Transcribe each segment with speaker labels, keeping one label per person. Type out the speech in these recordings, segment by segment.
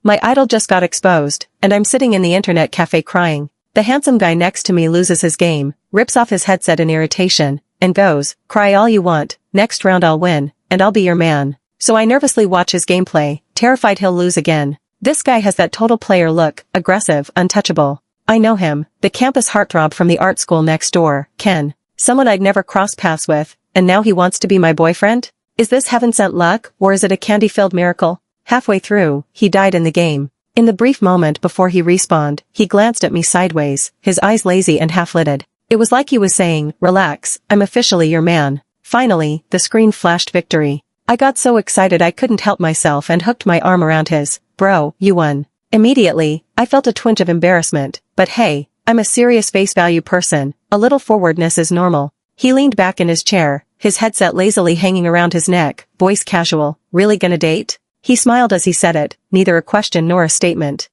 Speaker 1: My idol just got exposed, and I'm sitting in the internet cafe crying. The handsome guy next to me loses his game, rips off his headset in irritation, and goes, "Cry all you want, next round I'll win, and I'll be your man." So I nervously watch his gameplay, terrified he'll lose again. This guy has that total player look, aggressive, untouchable. I know him, the campus heartthrob from the art school next door, Ken. Someone I'd never crossed paths with, and now he wants to be my boyfriend? Is this heaven-sent luck, or is it a candy-filled miracle? Halfway through, he died in the game. In the brief moment before he respawned, he glanced at me sideways, his eyes lazy and half-lidded. It was like he was saying, "Relax, I'm officially your man." Finally, the screen flashed victory. I got so excited I couldn't help myself and hooked my arm around his. "Bro, you won." Immediately, I felt a twinge of embarrassment, but hey, I'm a serious face value person, a little forwardness is normal. He leaned back in his chair, his headset lazily hanging around his neck, voice casual, "Really gonna date?" He smiled as he said it, neither a question nor a statement.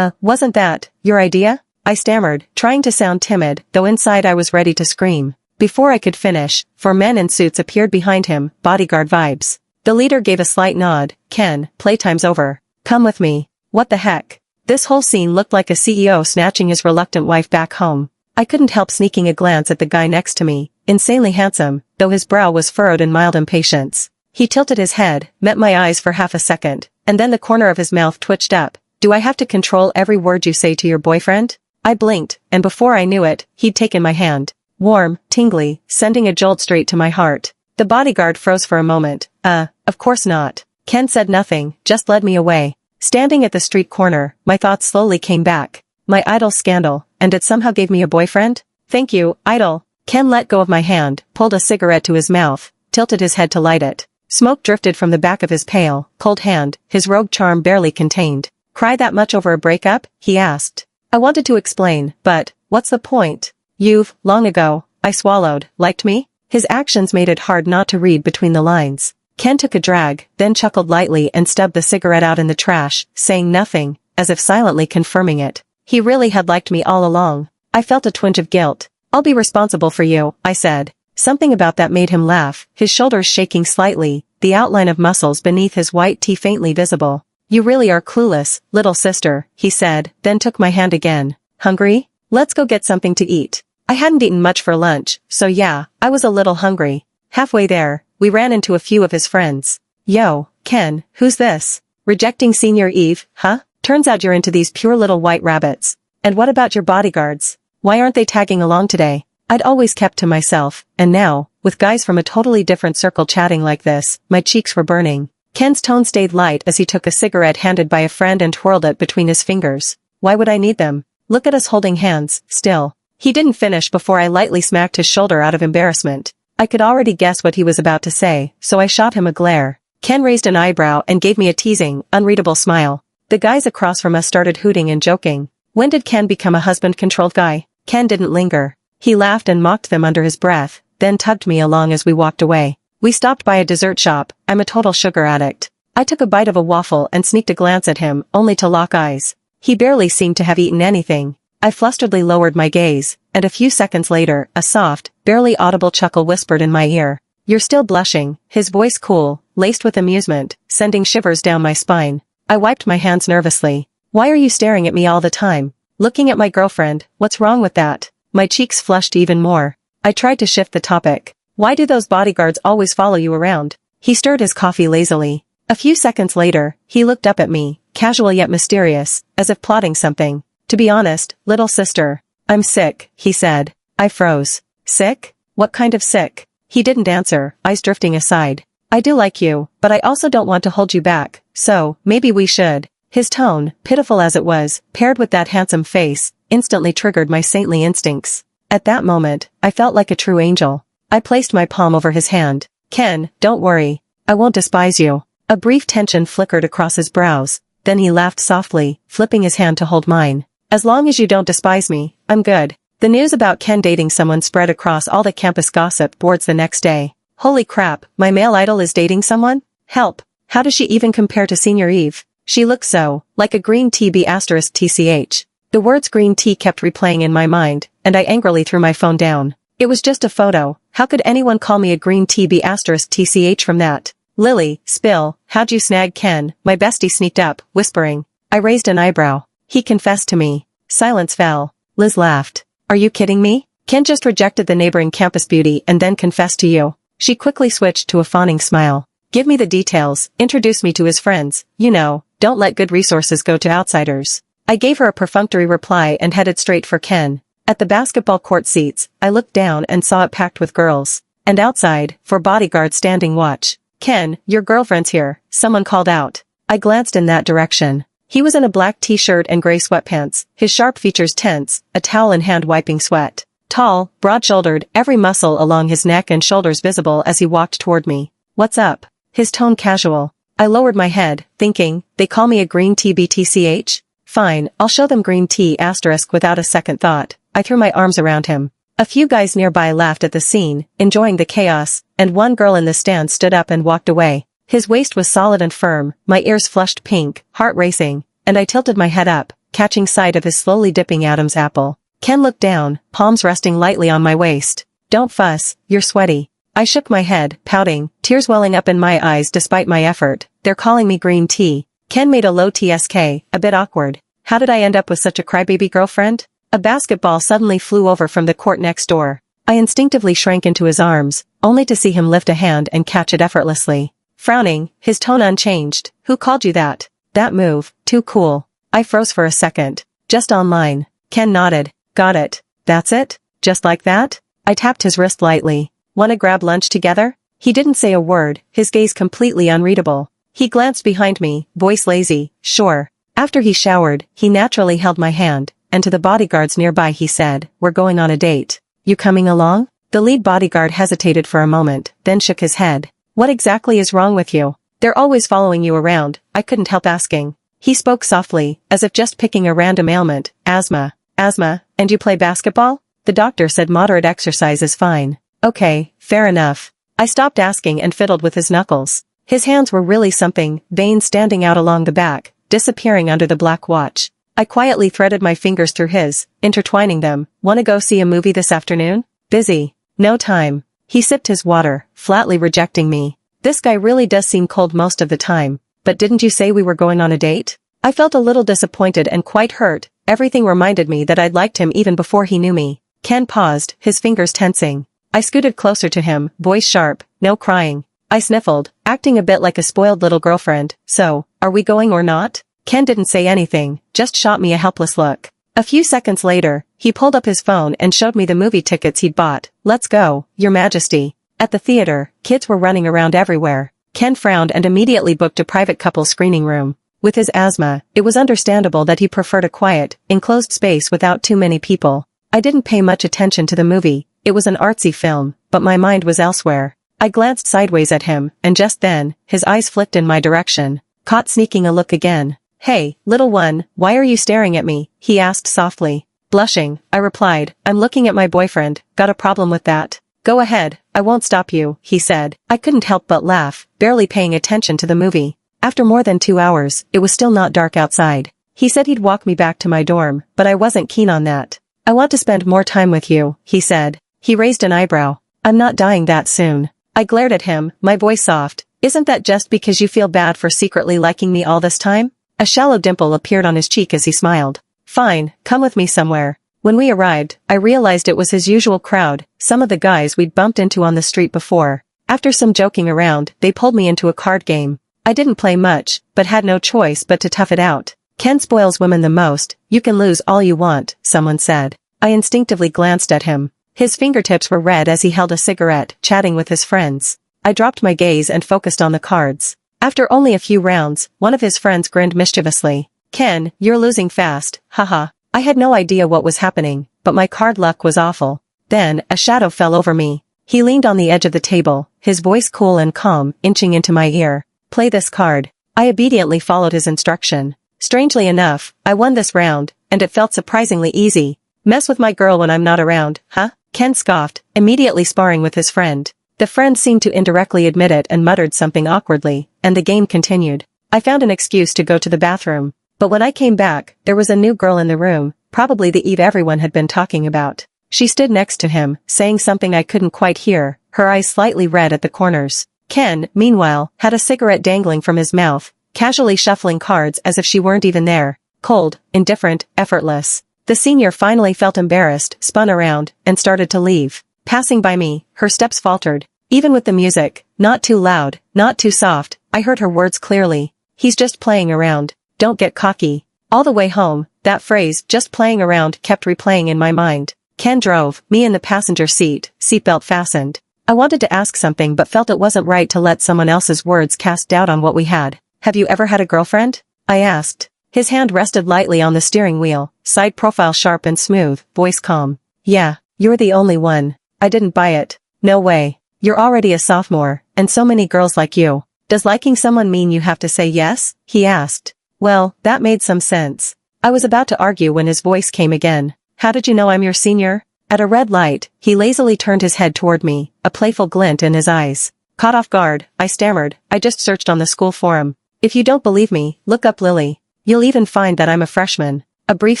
Speaker 1: Wasn't that your idea?" I stammered, trying to sound timid, though inside I was ready to scream. Before I could finish, 4 men in suits appeared behind him, bodyguard vibes. The leader gave a slight nod. "Ken, playtime's over. Come with me." What the heck? This whole scene looked like a CEO snatching his reluctant wife back home. I couldn't help sneaking a glance at the guy next to me, insanely handsome, though his brow was furrowed in mild impatience. He tilted his head, met my eyes for half a second, and then the corner of his mouth twitched up. "Do I have to control every word you say to your boyfriend?" I blinked, and before I knew it, he'd taken my hand. Warm, tingly, sending a jolt straight to my heart. The bodyguard froze for a moment. Of course not." Ken said nothing, just led me away. Standing at the street corner, my thoughts slowly came back. My idol's scandal, and it somehow gave me a boyfriend? "Thank you, idol." Ken let go of my hand, pulled a cigarette to his mouth, tilted his head to light it. Smoke drifted from the back of his pale, cold hand, his rogue charm barely contained. "Cry that much over a breakup?" he asked. I wanted to explain, but, what's the point? "You've, long ago," I swallowed, "liked me?" His actions made it hard not to read between the lines. Ken took a drag, then chuckled lightly and stubbed the cigarette out in the trash, saying nothing, as if silently confirming it. He really had liked me all along. I felt a twinge of guilt. "I'll be responsible for you," I said. Something about that made him laugh, his shoulders shaking slightly, the outline of muscles beneath his white tee faintly visible. "You really are clueless, little sister," he said, then took my hand again. "Hungry? Let's go get something to eat." I hadn't eaten much for lunch, so yeah, I was a little hungry. Halfway there, we ran into a few of his friends. "Yo, Ken, who's this? Rejecting Senior Eve, huh? Turns out you're into these pure little white rabbits. And what about your bodyguards? Why aren't they tagging along today?" I'd always kept to myself, and now, with guys from a totally different circle chatting like this, my cheeks were burning. Ken's tone stayed light as he took a cigarette handed by a friend and twirled it between his fingers. "Why would I need them? Look at us holding hands, still." He didn't finish before I lightly smacked his shoulder out of embarrassment. I could already guess what he was about to say, so I shot him a glare. Ken raised an eyebrow and gave me a teasing, unreadable smile. The guys across from us started hooting and joking. When did Ken become a husband-controlled guy? Ken didn't linger. He laughed and mocked them under his breath, then tugged me along as we walked away. We stopped by a dessert shop. I'm a total sugar addict. I took a bite of a waffle and sneaked a glance at him, only to lock eyes. He barely seemed to have eaten anything. I flusteredly lowered my gaze, and a few seconds later, a soft, barely audible chuckle whispered in my ear. "You're still blushing," his voice cool, laced with amusement, sending shivers down my spine. I wiped my hands nervously. "Why are you staring at me all the time? Looking at my girlfriend, what's wrong with that?" My cheeks flushed even more. I tried to shift the topic. "Why do those bodyguards always follow you around?" He stirred his coffee lazily. A few seconds later, he looked up at me, casual yet mysterious, as if plotting something. "To be honest, little sister, I'm sick," he said. I froze. "Sick? What kind of sick?" He didn't answer, eyes drifting aside. "I do like you, but I also don't want to hold you back, so, maybe we should." His tone, pitiful as it was, paired with that handsome face, instantly triggered my saintly instincts. At that moment, I felt like a true angel. I placed my palm over his hand. "Ken, don't worry. I won't despise you." A brief tension flickered across his brows, then he laughed softly, flipping his hand to hold mine. "As long as you don't despise me, I'm good." The news about Ken dating someone spread across all the campus gossip boards the next day. Holy crap, my male idol is dating someone? Help. How does she even compare to Senior Eve? She looks so, like a green tea *TCH. The words green tea kept replaying in my mind, and I angrily threw my phone down. It was just a photo. How could anyone call me a green tea *TCH from that? "Lily, spill, how'd you snag Ken?" My bestie sneaked up, whispering. I raised an eyebrow. He confessed to me. Silence fell. Liz laughed. Are you kidding me? Ken just rejected the neighboring campus beauty and then confessed to you. She quickly switched to a fawning smile. Give me the details, introduce me to his friends, you know, don't let good resources go to outsiders. I gave her a perfunctory reply and headed straight for Ken. At the basketball court seats, I looked down and saw it packed with girls. And outside, 4 bodyguards standing watch. Ken, your girlfriend's here, someone called out. I glanced in that direction. He was in a black t-shirt and gray sweatpants, his sharp features tense, a towel in hand wiping sweat. Tall, broad-shouldered, every muscle along his neck and shoulders visible as he walked toward me. What's up? His tone casual. I lowered my head, thinking, they call me a green tea BTCH? Fine, I'll show them green tea * without a second thought. I threw my arms around him. A few guys nearby laughed at the scene, enjoying the chaos, and one girl in the stand stood up and walked away. His waist was solid and firm, my ears flushed pink, heart racing, and I tilted my head up, catching sight of his slowly dipping Adam's apple. Ken looked down, palms resting lightly on my waist. Don't fuss, you're sweaty. I shook my head, pouting, tears welling up in my eyes despite my effort. They're calling me green tea. Ken made a low TSK, a bit awkward. How did I end up with such a crybaby girlfriend? A basketball suddenly flew over from the court next door. I instinctively shrank into his arms, only to see him lift a hand and catch it effortlessly. Frowning, his tone unchanged. Who called you that? That move, too cool. I froze for a second. Just online. Ken nodded. Got it. That's it? Just like that? I tapped his wrist lightly. Wanna grab lunch together? He didn't say a word, his gaze completely unreadable. He glanced behind me, voice lazy. Sure. After he showered, he naturally held my hand, and to the bodyguards nearby he said, we're going on a date. You coming along? The lead bodyguard hesitated for a moment, then shook his head. What exactly is wrong with you? They're always following you around, I couldn't help asking. He spoke softly, as if just picking a random ailment. Asthma. Asthma, and you play basketball? The doctor said moderate exercise is fine. Okay, fair enough. I stopped asking and fiddled with his knuckles. His hands were really something, veins standing out along the back, disappearing under the black watch. I quietly threaded my fingers through his, intertwining them. Wanna go see a movie this afternoon? Busy. No time. He sipped his water, flatly rejecting me. This guy really does seem cold most of the time. But didn't you say we were going on a date? I felt a little disappointed and quite hurt. Everything reminded me that I'd liked him even before he knew me. Ken paused, his fingers tensing. I scooted closer to him, voice sharp. No crying. I sniffled, acting a bit like a spoiled little girlfriend. So, are we going or not? Ken didn't say anything, just shot me a helpless look. A few seconds later, he pulled up his phone and showed me the movie tickets he'd bought. Let's go, Your Majesty. At the theater, kids were running around everywhere. Ken frowned and immediately booked a private couple screening room. With his asthma, it was understandable that he preferred a quiet, enclosed space without too many people. I didn't pay much attention to the movie. It was an artsy film, but my mind was elsewhere. I glanced sideways at him, and just then, his eyes flicked in my direction. Caught sneaking a look again. Hey, little one, why are you staring at me? He asked softly. Blushing, I replied, I'm looking at my boyfriend. Got a problem with that? Go ahead, I won't stop you, he said. I couldn't help but laugh, barely paying attention to the movie. After more than 2 hours, it was still not dark outside. He said he'd walk me back to my dorm, but I wasn't keen on that. I want to spend more time with you, he said. He raised an eyebrow. I'm not dying that soon. I glared at him, my voice soft. Isn't that just because you feel bad for secretly liking me all this time? A shallow dimple appeared on his cheek as he smiled. Fine, come with me somewhere. When we arrived, I realized it was his usual crowd, some of the guys we'd bumped into on the street before. After some joking around, they pulled me into a card game. I didn't play much, but had no choice but to tough it out. Ken spoils women the most. You can lose all you want, someone said. I instinctively glanced at him. His fingertips were red as he held a cigarette, chatting with his friends. I dropped my gaze and focused on the cards. After only a few rounds, one of his friends grinned mischievously. Ken, you're losing fast, haha. I had no idea what was happening, but my card luck was awful. Then, a shadow fell over me. He leaned on the edge of the table, his voice cool and calm, inching into my ear. Play this card. I obediently followed his instruction. Strangely enough, I won this round, and it felt surprisingly easy. Mess with my girl when I'm not around, huh? Ken scoffed, immediately sparring with his friend. The friend seemed to indirectly admit it and muttered something awkwardly, and the game continued. I found an excuse to go to the bathroom. But when I came back, there was a new girl in the room, probably the Eve everyone had been talking about. She stood next to him, saying something I couldn't quite hear, her eyes slightly red at the corners. Ken, meanwhile, had a cigarette dangling from his mouth, casually shuffling cards as if she weren't even there. Cold, indifferent, effortless. The senior finally felt embarrassed, spun around, and started to leave. Passing by me, her steps faltered. Even with the music, not too loud, not too soft, I heard her words clearly. He's just playing around. Don't get cocky. All the way home, that phrase, just playing around, kept replaying in my mind. Ken drove, me in the passenger seat, seatbelt fastened. I wanted to ask something but felt it wasn't right to let someone else's words cast doubt on what we had. Have you ever had a girlfriend? I asked. His hand rested lightly on the steering wheel, side profile sharp and smooth, voice calm. Yeah, you're the only one. I didn't buy it. No way. You're already a sophomore, and so many girls like you. Does liking someone mean you have to say yes? He asked. Well, that made some sense. I was about to argue when his voice came again. How did you know I'm your senior? At a red light, he lazily turned his head toward me, a playful glint in his eyes. Caught off guard, I stammered, I just searched on the school forum. If you don't believe me, look up Lily. You'll even find that I'm a freshman. A brief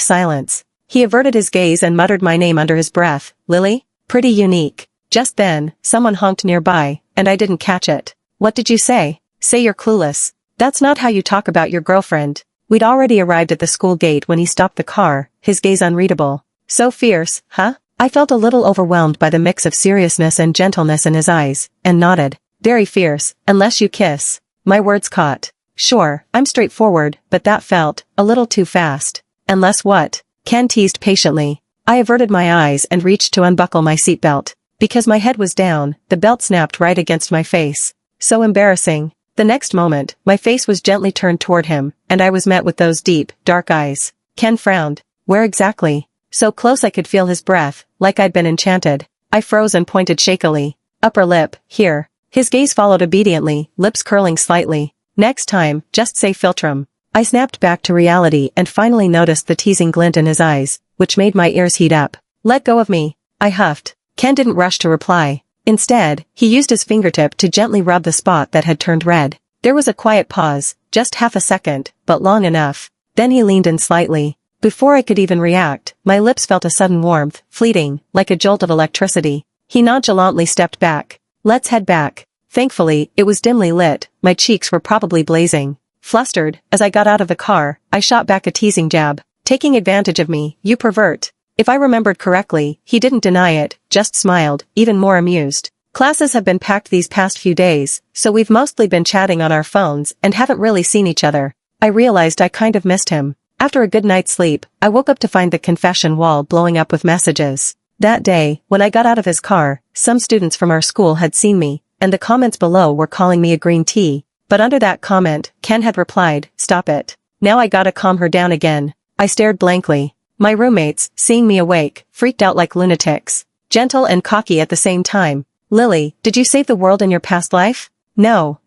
Speaker 1: silence. He averted his gaze and muttered my name under his breath. Lily? Pretty unique. Just then, someone honked nearby, and I didn't catch it. What did you say? Say you're clueless. That's not how you talk about your girlfriend. We'd already arrived at the school gate when he stopped the car, his gaze unreadable. So fierce, huh? I felt a little overwhelmed by the mix of seriousness and gentleness in his eyes, and nodded. Very fierce, unless you kiss. My words caught. Sure, I'm straightforward, but that felt a little too fast. Unless what? Ken teased patiently. I averted my eyes and reached to unbuckle my seatbelt. Because my head was down, the belt snapped right against my face. So embarrassing. The next moment, my face was gently turned toward him, and I was met with those deep, dark eyes. Ken frowned. Where exactly? So close I could feel his breath, like I'd been enchanted. I froze and pointed shakily. Upper lip, here. His gaze followed obediently, lips curling slightly. Next time, just say philtrum. I snapped back to reality and finally noticed the teasing glint in his eyes, which made my ears heat up. Let go of me. I huffed. Ken didn't rush to reply. Instead, he used his fingertip to gently rub the spot that had turned red. There was a quiet pause, just half a second, but long enough. Then he leaned in slightly. Before I could even react, my lips felt a sudden warmth, fleeting, like a jolt of electricity. He nonchalantly stepped back. Let's head back. Thankfully, it was dimly lit, my cheeks were probably blazing. Flustered, as I got out of the car, I shot back a teasing jab. Taking advantage of me, you pervert. If I remembered correctly, he didn't deny it, just smiled, even more amused. Classes have been packed these past few days, so we've mostly been chatting on our phones and haven't really seen each other. I realized I kind of missed him. After a good night's sleep, I woke up to find the confession wall blowing up with messages. That day, when I got out of his car, some students from our school had seen me, and the comments below were calling me a green tea. But under that comment, Ken had replied, stop it. Now I gotta calm her down again. I stared blankly. My roommates, seeing me awake, freaked out like lunatics. Gentle and cocky at the same time. Lily, did you save the world in your past life? No,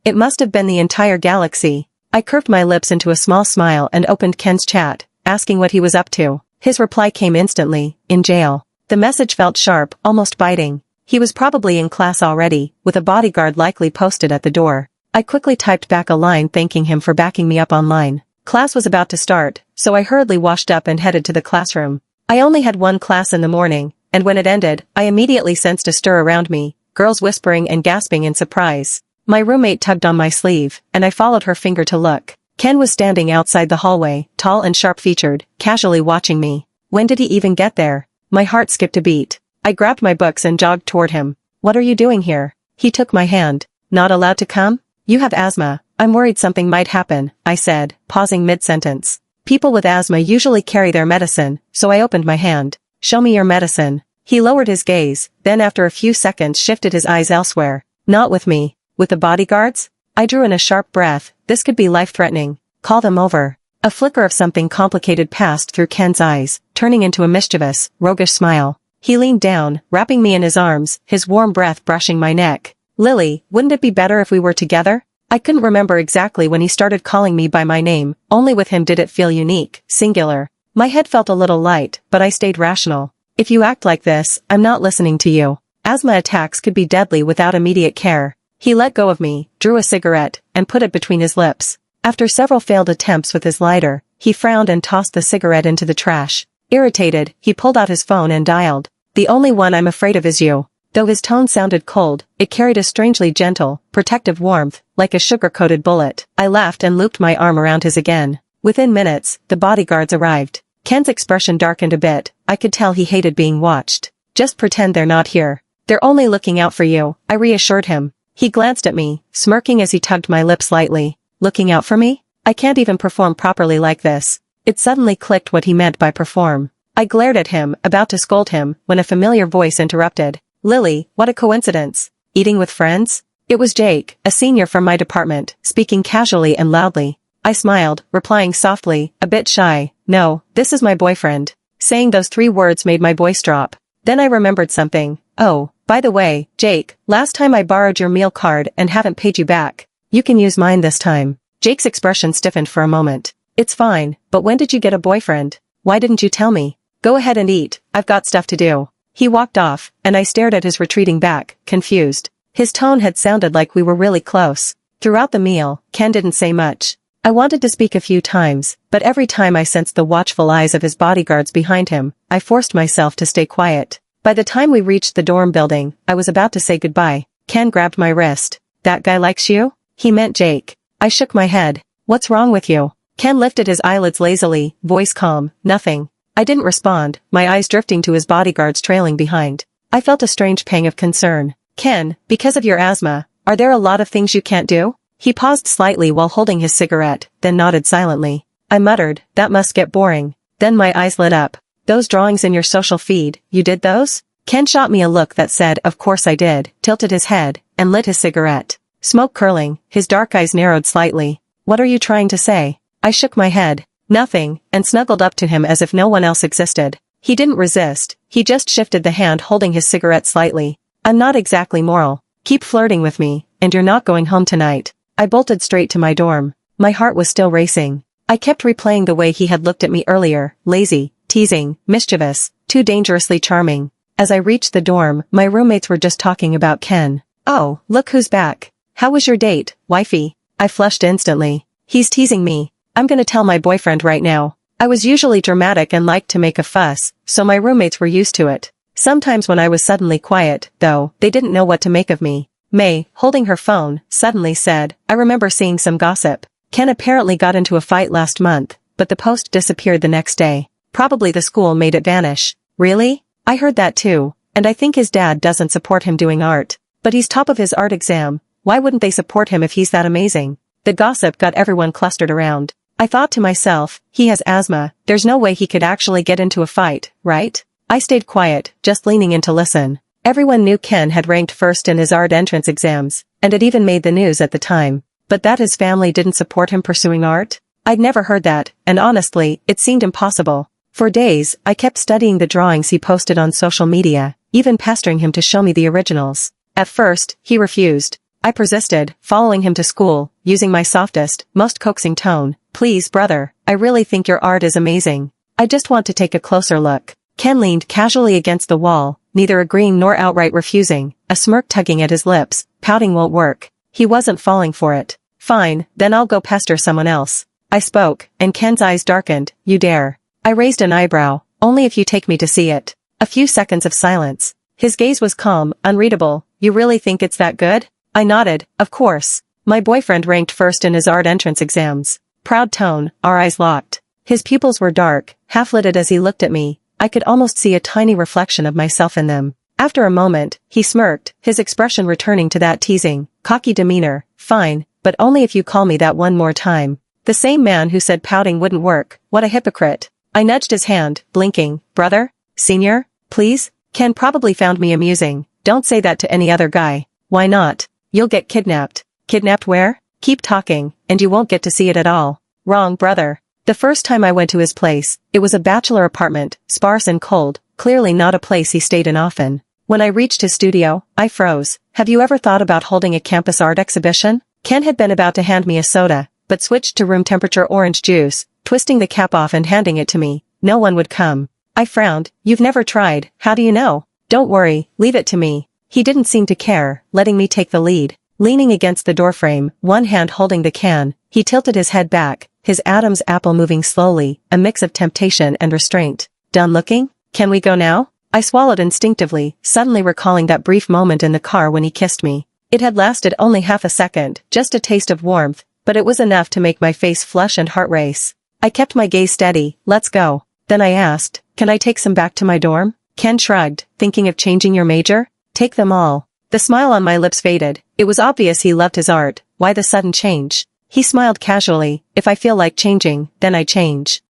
Speaker 1: it must have been the entire galaxy. I curved my lips into a small smile and opened Ken's chat, asking what he was up to. His reply came instantly, in jail. The message felt sharp, almost biting. He was probably in class already, with a bodyguard likely posted at the door. I quickly typed back a line thanking him for backing me up online. Class was about to start, so I hurriedly washed up and headed to the classroom. I only had one class in the morning, and when it ended, I immediately sensed a stir around me, girls whispering and gasping in surprise. My roommate tugged on my sleeve, and I followed her finger to look. Ken was standing outside the hallway, tall and sharp-featured, casually watching me. When did he even get there? My heart skipped a beat. I grabbed my books and jogged toward him. What are you doing here? He took my hand. Not allowed to come? You have asthma. I'm worried something might happen, I said, pausing mid-sentence. People with asthma usually carry their medicine, so I opened my hand. Show me your medicine. He lowered his gaze, then after a few seconds shifted his eyes elsewhere. Not with me. With the bodyguards? I drew in a sharp breath. This could be life-threatening. Call them over. A flicker of something complicated passed through Ken's eyes, turning into a mischievous, roguish smile. He leaned down, wrapping me in his arms, his warm breath brushing my neck. Lily, wouldn't it be better if we were together? I couldn't remember exactly when he started calling me by my name, only with him did it feel unique, singular. My head felt a little light, but I stayed rational. If you act like this, I'm not listening to you. Asthma attacks could be deadly without immediate care. He let go of me, drew a cigarette, and put it between his lips. After several failed attempts with his lighter, he frowned and tossed the cigarette into the trash. Irritated, he pulled out his phone and dialed. The only one I'm afraid of is you. Though his tone sounded cold, it carried a strangely gentle, protective warmth, like a sugar-coated bullet. I laughed and looped my arm around his again. Within minutes, the bodyguards arrived. Ken's expression darkened a bit. I could tell he hated being watched. Just pretend they're not here. They're only looking out for you, I reassured him. He glanced at me, smirking as he tugged my lips lightly. Looking out for me? I can't even perform properly like this. It suddenly clicked what he meant by perform. I glared at him, about to scold him, when a familiar voice interrupted. Lily, what a coincidence. Eating with friends? It was Jake, a senior from my department, speaking casually and loudly. I smiled, replying softly, a bit shy, no, this is my boyfriend. Saying those 3 words made my voice drop. Then I remembered something. Oh, by the way, Jake, last time I borrowed your meal card and haven't paid you back. You can use mine this time. Jake's expression stiffened for a moment. It's fine, but when did you get a boyfriend? Why didn't you tell me? Go ahead and eat, I've got stuff to do. He walked off, and I stared at his retreating back, confused. His tone had sounded like we were really close. Throughout the meal, Ken didn't say much. I wanted to speak a few times, but every time I sensed the watchful eyes of his bodyguards behind him, I forced myself to stay quiet. By the time we reached the dorm building, I was about to say goodbye. Ken grabbed my wrist. That guy likes you? He meant Jake. I shook my head. What's wrong with you? Ken lifted his eyelids lazily, voice calm, nothing. I didn't respond, my eyes drifting to his bodyguards trailing behind. I felt a strange pang of concern. Ken, because of your asthma, are there a lot of things you can't do? He paused slightly while holding his cigarette, then nodded silently. I muttered, that must get boring. Then my eyes lit up. Those drawings in your social feed, you did those? Ken shot me a look that said, of course I did, tilted his head, and lit his cigarette. Smoke curling, his dark eyes narrowed slightly. What are you trying to say? I shook my head. Nothing, and snuggled up to him as if no one else existed. He didn't resist, he just shifted the hand holding his cigarette slightly. I'm not exactly moral. Keep flirting with me, and you're not going home tonight. I bolted straight to my dorm. My heart was still racing. I kept replaying the way he had looked at me earlier, lazy, teasing, mischievous, too dangerously charming. As I reached the dorm, my roommates were just talking about Ken. Oh, look who's back. How was your date, wifey? I flushed instantly. He's teasing me. I'm gonna tell my boyfriend right now. I was usually dramatic and liked to make a fuss, so my roommates were used to it. Sometimes when I was suddenly quiet, though, they didn't know what to make of me. May, holding her phone, suddenly said, I remember seeing some gossip. Ken apparently got into a fight last month, but the post disappeared the next day. Probably the school made it vanish. Really? I heard that too, and I think his dad doesn't support him doing art. But he's top of his art exam. Why wouldn't they support him if he's that amazing? The gossip got everyone clustered around. I thought to myself, he has asthma, there's no way he could actually get into a fight, right? I stayed quiet, just leaning in to listen. Everyone knew Ken had ranked first in his art entrance exams, and it even made the news at the time. But that his family didn't support him pursuing art? I'd never heard that, and honestly, it seemed impossible. For days, I kept studying the drawings he posted on social media, even pestering him to show me the originals. At first, he refused. I persisted, following him to school, using my softest, most coaxing tone. Please, brother, I really think your art is amazing. I just want to take a closer look. Ken leaned casually against the wall, neither agreeing nor outright refusing, a smirk tugging at his lips. Pouting won't work. He wasn't falling for it. Fine, then I'll go pester someone else. I spoke, and Ken's eyes darkened. You dare. I raised an eyebrow. Only if you take me to see it. A few seconds of silence. His gaze was calm, unreadable. You really think it's that good? I nodded. Of course. My boyfriend ranked first in his art entrance exams. Proud tone, our eyes locked. His pupils were dark, half-lidded as he looked at me. I could almost see a tiny reflection of myself in them. After a moment, he smirked, his expression returning to that teasing, cocky demeanor. Fine, but only if you call me that one more time. The same man who said pouting wouldn't work. What a hypocrite. I nudged his hand, blinking. Brother? Senior? Please? Ken probably found me amusing. Don't say that to any other guy. Why not? You'll get kidnapped. Kidnapped where? Keep talking, and you won't get to see it at all. Wrong, brother. The first time I went to his place, it was a bachelor apartment, sparse and cold, clearly not a place he stayed in often. When I reached his studio, I froze. Have you ever thought about holding a campus art exhibition? Ken had been about to hand me a soda, but switched to room temperature orange juice, twisting the cap off and handing it to me. No one would come. I frowned. You've never tried, how do you know? Don't worry, leave it to me. He didn't seem to care, letting me take the lead. Leaning against the doorframe, one hand holding the can, he tilted his head back, his Adam's apple moving slowly, a mix of temptation and restraint. Done looking? Can we go now? I swallowed instinctively, suddenly recalling that brief moment in the car when he kissed me. It had lasted only half a second, just a taste of warmth, but it was enough to make my face flush and heart race. I kept my gaze steady. Let's go. Then I asked, can I take some back to my dorm? Ken shrugged, thinking of changing your major? Take them all. The smile on my lips faded. It was obvious he loved his art. Why the sudden change? He smiled casually. If I feel like changing, then I change.